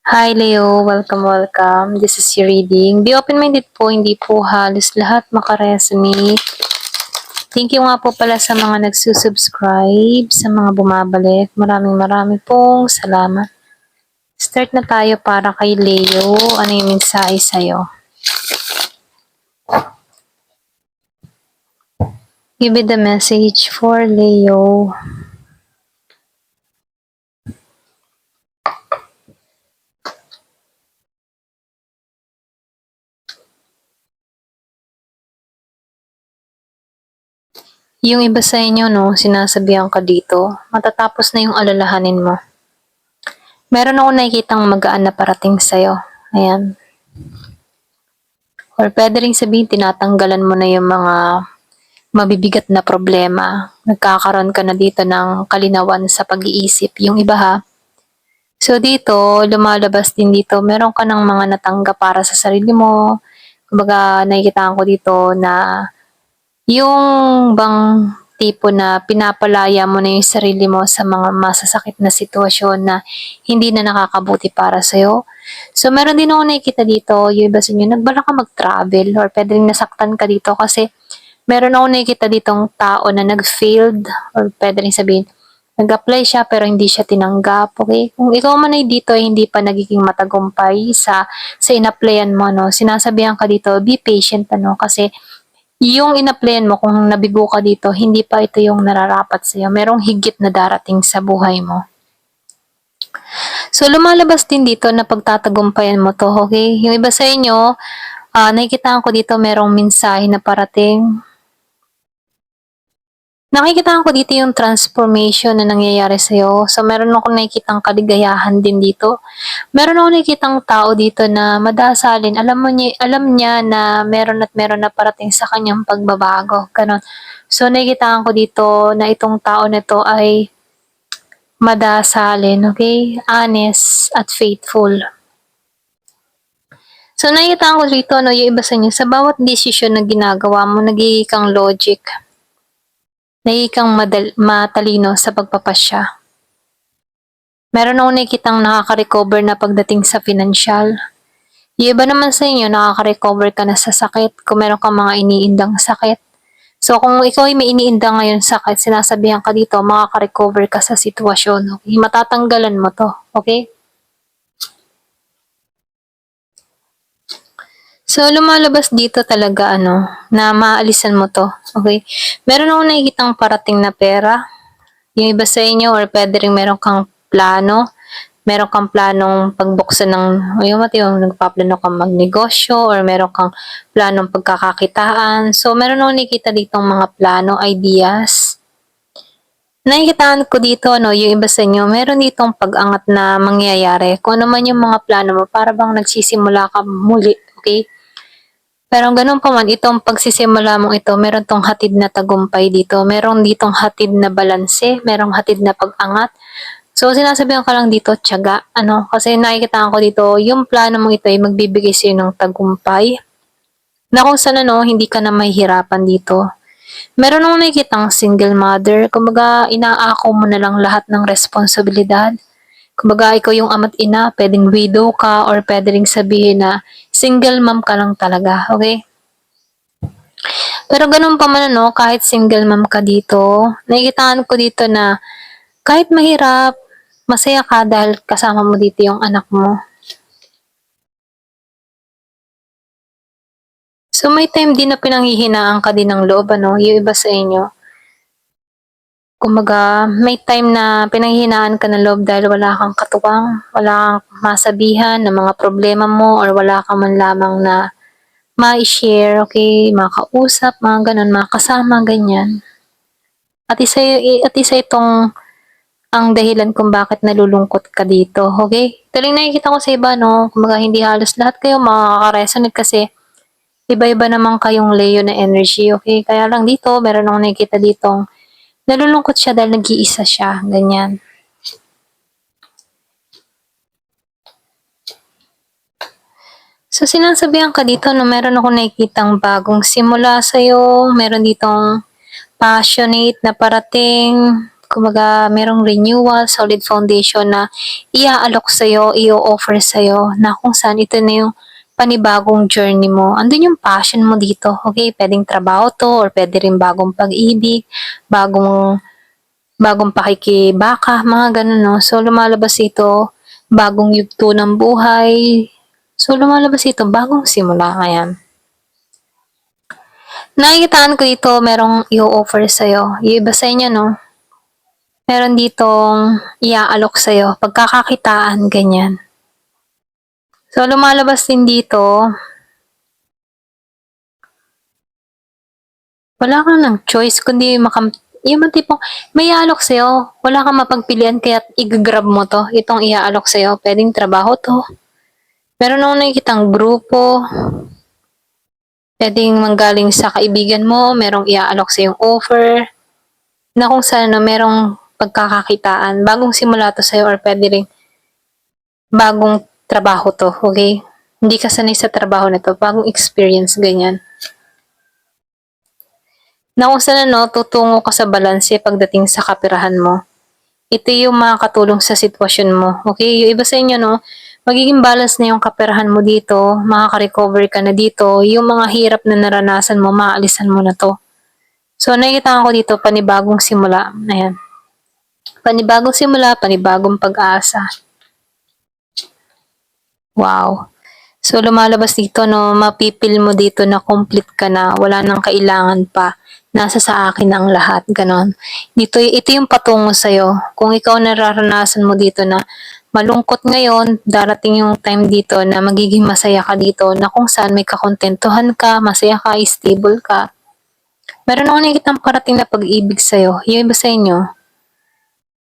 Hi Leo, welcome. This is your reading. Be open-minded po, hindi po halos lahat makaresonate. Thank you nga po pala sa mga nagsusubscribe, sa mga bumabalik. Maraming pong salamat. Start na tayo para kay Leo. Ano yung mensahe sa'yo? Give me the message for Leo. Yung iba sa inyo, no, sinasabihan ka dito, matatapos na yung alalahanin mo. Meron ako nakikitang magaan na parating sa'yo. Ayan. Or pwede rin sabihin, tinatanggalan mo na yung mga mabibigat na problema. Nagkakaroon ka na dito ng kalinawan sa pag-iisip. Yung iba ha. So dito, lumalabas din dito, meron ka ng mga natanggap para sa sarili mo. Kumbaga, nakikita ko dito na yung bang tipo na pinapalaya mo na yung sarili mo sa mga masasakit na sitwasyon na hindi na nakakabuti para sa'yo. So, meron din ako nakikita dito, yung iba sa inyo, nagbala ka mag-travel or pwede rin nasaktan ka dito kasi meron ako nakikita ditong tao na nag-failed or pwede rin sabihin, nag-apply siya pero hindi siya tinanggap, okay? Kung ikaw man ay dito ay hindi pa nagiging matagumpay sa in-applyan mo, no? Sinasabihan ka dito, be patient, ano? Kasi yung in-applyan mo, kung nabigo ka dito, hindi pa ito yung nararapat sa'yo. Merong higit na darating sa buhay mo. So, lumalabas din dito na pagtatagumpayan mo to, okay? Yung iba sa inyo, nakikita ko dito merong mensahe na parating. Nakikita ko dito yung transformation na nangyayari sa'yo. So, meron akong nakikitang kaligayahan din dito. Meron akong nakikitang tao dito na madasalin. Alam niya na meron na parating sa kanyang pagbabago. Ganon. So, nakikita ko dito na itong tao na to ay madasalin, okay? Honest at faithful. So, nakikita ko dito, no, yung iba sa inyo, sa bawat desisyon na ginagawa mo, nagiging kang logic. Kang matalino sa pagpapasya. Meron akong nakikitang nakaka-recover na pagdating sa financial. Yung iba naman sa inyo, nakaka-recover ka na sa sakit kung meron kang mga iniindang sakit. So, kung ikaw ay may iniindang ngayon sakit, sinasabihan ka dito, makaka-recover ka sa sitwasyon. Okay? Matatanggalan mo to. Okay? So, lumalabas dito talaga, na maalisan mo to. Okay? Meron akong nakikitang parating na pera. Yung iba sa inyo, or pwede rin meron kang plano. Meron kang planong pagbuksan ng, yung nagpaplano kang magnegosyo, or meron kang planong pagkakakitaan. So, meron akong nakikita ditong mga plano, ideas. Nakikitaan ko dito, yung iba sa inyo, meron ditong pag-angat na mangyayari. Kung ano man yung mga plano mo, para bang nagsisimula ka muli, okay? Pero ganun pa man, itong pagsisimula mong ito, meron tong hatid na tagumpay dito. Meron ditong hatid na balanse, merong hatid na pag-angat. So, sinasabihan ka lang dito, tiyaga. Kasi nakikita ko dito, yung plano mong ito ay magbibigay sa'yo ng tagumpay. Na kung saan hindi ka na mahihirapan dito. Meron akong nakikitang single mother. Kumbaga, inaako mo na lang lahat ng responsibilidad. Kumbaga, ikaw yung ama't ina, pwedeng widow ka, or pwede ring sabihin na single mom ka lang talaga, okay? Pero ganun pa man, kahit single mom ka dito, nakikitaan ko dito na kahit mahirap, masaya ka dahil kasama mo dito yung anak mo. So, may time din na pinanghihinaan ka din ng loob, yung iba sa inyo. Kumbaga, may time na pinanghihinaan ka ng loob dahil wala kang katuwang, wala kang masabihan ng mga problema mo, or wala ka man lamang na ma-share, okay, makausap, mga ganun, makasama, ganyan. At isa itong ang dahilan kung bakit nalulungkot ka dito, okay? Tuloy nakikita ko sa iba, kumbaga hindi halos lahat kayo makaka-resonate kasi iba-iba naman kayong Leo na energy, okay? Kaya lang dito, meron akong nakikita ditong nalulungkot siya dahil nag-iisa siya, ganyan. So, sinasabihan ka dito, meron akong nakikitang bagong simula sa'yo, meron ditong passionate na parating, Kumbaga, merong renewal, solid foundation na iaalok sa'yo, i-offer sa'yo na kung saan ito na yung panibagong journey mo. Andun yung passion mo dito. Okay, pwedeng trabaho to or pwede rin bagong pag-ibig, bagong bagong pakikibaka, mga ganun, no? So, lumalabas ito, bagong yugto ng buhay. So, lumalabas ito, bagong simula. Ayan. Nakikitaan ko dito, merong i-offer sa'yo. Yung iba sa inyo, no? Meron ditong iaalok sa'yo. Pagkakakitaan, ganyan. So, lumalabas din dito, wala kang ng choice, kundi yung mga tipong may iaalok sa'yo, wala kang mapagpilian, kaya i-grab mo to, itong iaalok sa'yo. Pwedeng trabaho to. Meron akong nakikitang grupo, pwedeng manggaling sa kaibigan mo, merong iaalok sa yung offer, na kung saan no, merong pagkakakitaan, bagong simula to sa'yo or pwede rin bagong trabaho to, okay? Hindi ka sanay sa trabaho na to, bagong experience, ganyan. Na kung saan no, tutungo ka sa balanse pagdating sa kapirahan mo. Ito yung makakatulong sa sitwasyon mo, okay? Yung iba sa inyo, no, magiging balance na yung kaperahan mo dito, makaka-recover ka na dito, yung mga hirap na naranasan mo, maalisan mo na to. So, nakikita ko dito, panibagong simula. Ayan. Panibagong simula, panibagong pag-asa. Wow. So, lumalabas dito, no, mapipil mo dito na complete ka na, wala nang kailangan pa. Nasa sa akin ang lahat, ganon. Ito yung patungo sa'yo. Kung ikaw nararanasan mo dito na malungkot ngayon, darating yung time dito na magiging masaya ka dito, na kung saan may kakontentuhan ka, masaya ka, stable ka. Meron ako nakikitang parating na pag-ibig sa'yo. Yung iba sa inyo.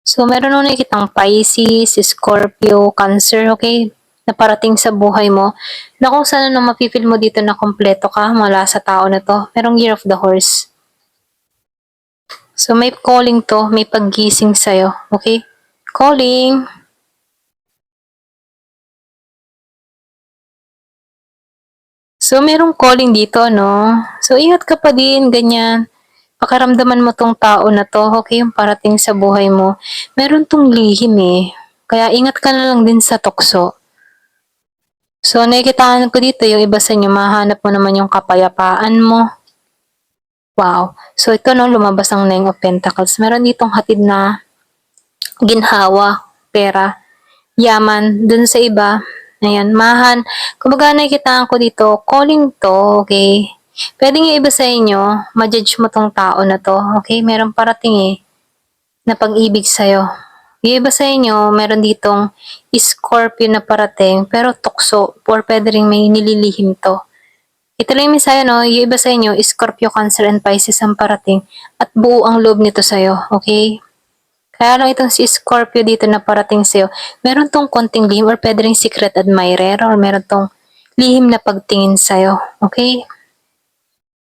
So, meron ako nakikitang Pisces, Scorpio, Cancer, okay? Na parating sa buhay mo. Na kung saan ano, mapipil mo dito na kompleto ka mula sa tao na to. Merong Year of the Horse. So, may calling to, may paggising sa'yo. Okay? Calling. So, merong calling dito, no? So, ingat ka pa din, ganyan. Pakiramdaman mo tong tao na to, okay, yung parating sa buhay mo. Meron tong lihim eh. Kaya ingat ka na lang din sa tukso. So, nakikitaan ko dito, yung iba sa inyo, mahanap mo naman yung kapayapaan mo. Wow. So, ito no, lumabas ang Nine of Pentacles. Meron ditong hatid na ginhawa, pera, yaman, dun sa iba. Ayan, mahan. Kumbaga nakikitaan ko dito, calling to, okay? Pwede nga iba sa inyo, ma-judge mo tong tao na to, okay? Meron parating eh, na pag-ibig sa'yo. Yung iba sa inyo, meron ditong Scorpio na parating, pero tukso, or pwede rin may nililihim to. Ito lang yung mensahe, no? Yung iba sa inyo, Scorpio, Cancer, and Pisces ang parating, at buo ang loob nito sa'yo, okay? Kaya lang itong si Scorpio dito na parating sa'yo, meron tong konting lihim, or pwede rin secret admirer, or meron tong lihim na pagtingin sa'yo, okay?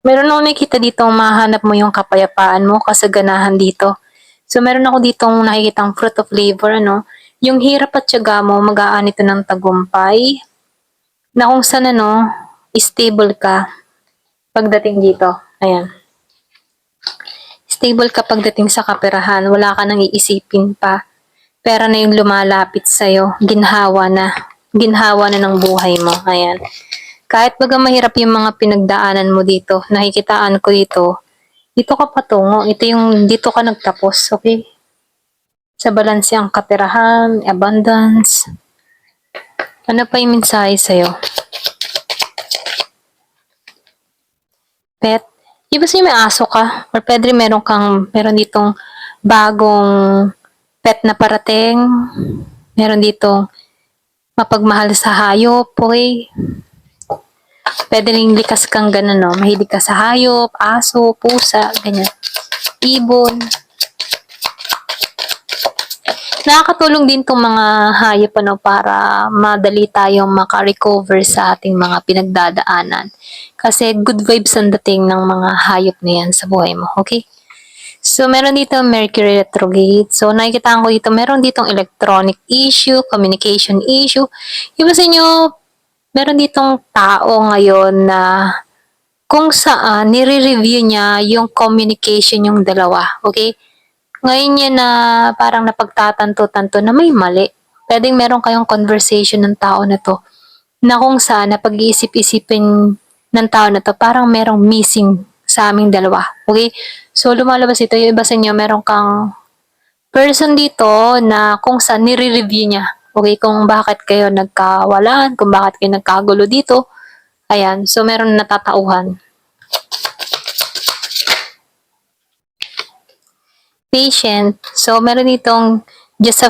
Meron akong nakikita dito, mahanap mo yung kapayapaan mo, kasaganahan dito. So, meron ako ditong nakikitang fruit of labor, ano? Yung hirap at tiyaga mo, mag-aan ito ng tagumpay, na kung saan, ano, stable ka pagdating dito. Ayan. Stable ka pagdating sa kaperahan, wala ka nang iisipin pa. Pera na yung lumalapit sa'yo, ginhawa na. Ginhawa na ng buhay mo. Ayan. Kahit baga mahirap yung mga pinagdaanan mo dito, nakikitaan ko dito ka patungo. Ito yung dito ka nagtapos, okay? Sa balanse ang kaperahan, abundance. Ano pa yung mensahe sa'yo? Pet. Iba sa'yo may aso ka, or pwede meron ditong bagong pet na parating. Meron ditong mapagmahal sa hayop, okay? Pwede rin likas kang ganun, no? Mahilig ka sa hayop, aso, pusa, ganyan. Ibon. Nakakatulong din tong mga hayop, ano, para madali tayong maka-recover sa ating mga pinagdadaanan. Kasi good vibes ang dating ng mga hayop na yan sa buhay mo, okay? So, meron dito Mercury retrograde. So, nakikita ko dito, meron ditong electronic issue, communication issue. Iba sa inyo, meron ditong tao ngayon na kung saan nire-review niya yung communication yung dalawa, okay? Ngayon yan na parang napagtatanto-tanto na may mali. Pwedeng meron kayong conversation ng tao na to na kung saan napag-iisip-isipin ng tao na to parang merong missing sa aming dalawa. Okay? So lumalabas ito yung iba sa inyo meron kang person dito na kung saan nire-review niya. Okay? Kung bakit kayo nagkawalan, kung bakit kayo nagkagulo dito. Ayan. So meron natatauhan. Patient. So, meron ditong just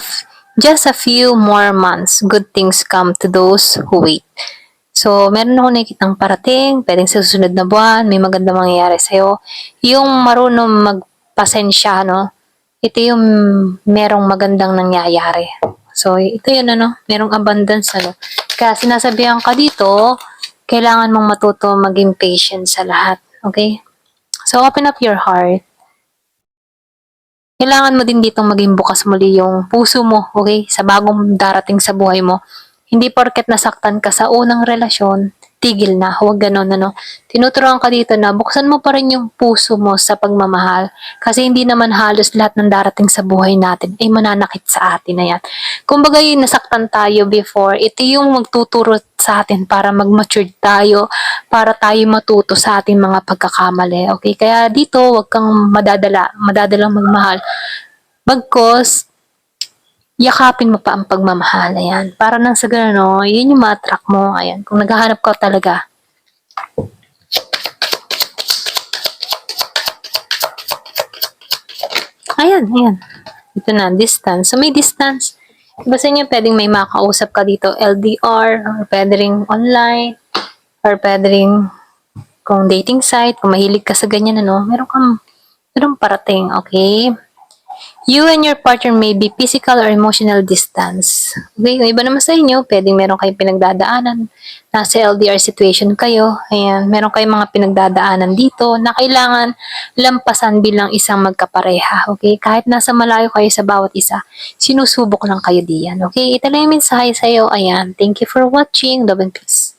a few more months. Good things come to those who wait. So, meron ako nakikitang parating, pwedeng sa susunod na buwan, may maganda mangyayari sa'yo. Yung marunong magpasensya, no? Ito yung merong magandang nangyayari. So, ito yun, ano? Merong abundance, ano? Kaya sinasabihan ka dito, kailangan mong matuto maging patient sa lahat. Okay? So, open up your heart. Kailangan mo din ditong maging bukas muli yung puso mo, okay? Sa bagong darating sa buhay mo. Hindi porket nasaktan ka sa unang relasyon, tigil na. Huwag ganon, ano. Tinuturuan ka dito na buksan mo pa rin yung puso mo sa pagmamahal. Kasi hindi naman halos lahat ng darating sa buhay natin ay mananakit sa atin na yan. Kumbaga yung nasaktan tayo before, ito yung magtuturo sa atin para mag-mature tayo, para tayo matuto sa ating mga pagkakamali. Okay? Kaya dito, wag kang madadalang magmahal. Bagkos, yakapin mo pa ang pagmamahal. Ayan. Para nang sa ganun, no, yun yung ma-attract mo. Ayan. Kung naghahanap ka talaga. Ayan, ayan. Ito na, distance. So, may distance. Iba sa inyo, pwedeng may makausap ka dito, LDR, or pwede ring online, or pwede ring kung dating site, kung mahilig ka sa ganyan, ano, meron parating, okay? You and your partner may be physical or emotional distance. Okay, yung iba naman sa inyo, pwedeng meron kayong pinagdadaanan. Nasa LDR situation kayo. Ayan, meron kayong mga pinagdadaanan dito na kailangan lampasan bilang isang magkapareha. Okay, kahit nasa malayo kayo sa bawat isa, sinusubok lang kayo diyan. Okay, ito lang yung mensahe sa'yo. Ayan, thank you for watching. Love and peace.